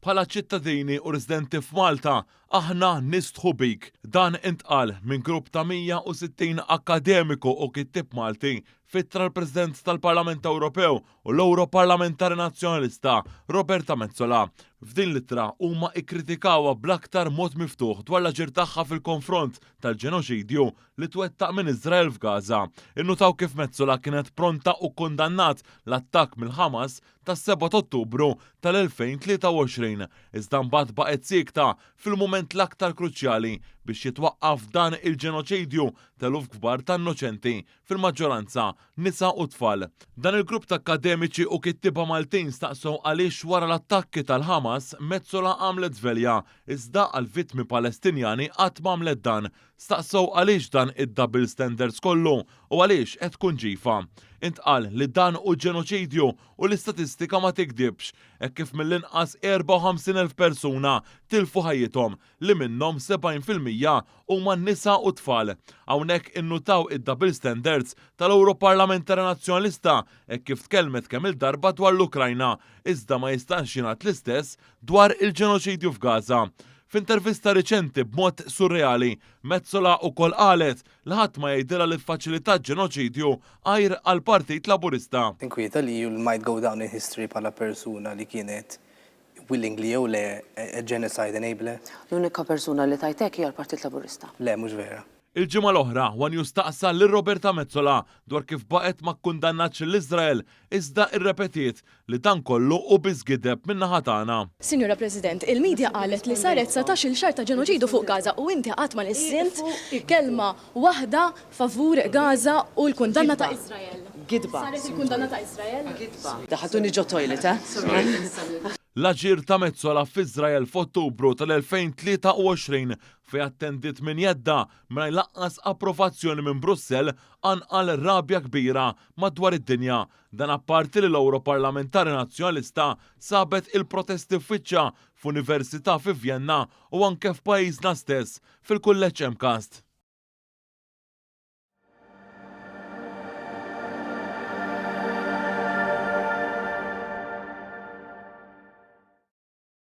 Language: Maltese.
Bħala ċittadini u residenti f'Malta, aħna nistħu bik. Dan intqal minn grupp ta' 160 akademiku u kittib Malti fittra l-President tal-Parlament Ewropew u l-Europarlamentari Nazzjonalista Roberta Metsola. F'din l-ittra huma ikkritikawha bl-aktar mod miftuħ dwar l-aġir tagħha fil-konfront tal-ġenoċidju li twettaq minn Iżrael f'Gaza. Innutaw kif Metsola kienet pronta u kundannat l-attakk mill-Ħamas tas-7 Ottubru tal-2023. Iżda mbagħad baqgħet siekta fil-mument l-aktar kruċjali biex jitwaqqaf dan il-ġenoċidju tal-uf kbar ta' innoċenti fil-maġġoranza nisa u tfal. Dan il-grupp ta' akademiċi u kittiba Maltin staqsew għaliex wara l-attakki tal-Ħamas Metsola għamlet żvelja iżda għal-vittmi Palestinjani qatt m'għamlet dan. Staqsew għaliex dan id-double standards kollu u għaliex qed tkun ġifa. Intqal li dan u ġenoċidju u l-istatistika ma tikdibx, hekk kif mill-inqas 54,000 persuna tilfu ħajjithom li minnhom 70% huma nisa u tfal. Hawnhekk innutaw id-double standards tal-Europarlamentari Nazzjonalista hekk kif tkellmet kemm il-darba dwar l-Ukrajna, iżda ma jistax jingħad l-istess dwar il-ġenoċidju f'Gaza. F'intervista riċenti b'mod surreali, Metsola wkoll qalet li ħadd ma jgħidilha li tfaċilitat ġenoċidju għajr għall-Partit Laburista. Inkwieta li you might go down in history bħala persuna li kienet willingly jew le genocide enabler. L-unika persuna li tajtek hija l-Partit Laburista. Le, mhux vera. Il-ġimgħa l-oħra wan jistaqsa lil Roberta Metsola dwar kif baqgħet ma kkundannatx l-Iżrael iżda irrepetiet li dan kollu u biżgideb min-naħa tagħna. Sinjura President, il-medja qalet li saret 17-il xahar ta' ġenoċidu fuq Gaza u inti qatt ma nissimt kelma waħda favur Gaza u l-kundanna ta' Iżrael. Gidba. Saret il-kundanna ta' Iżrael? Gidba. Daħatuni ġo toilet, L-aġir ta' Metsola f'Iżrael f'Ottubru tal-2023 fi attendit minn jedda mingħajr laqqas approvazzjoni minn Brussell anqal rabja kbira madwar id-dinja. Dan apparti li l-Europarlamentari Nazzjonalista sabet il-protesti f'wiċċa f'Università fi Vjenna u anke f'pajjiżna stess fil-kulleġġ MCAST.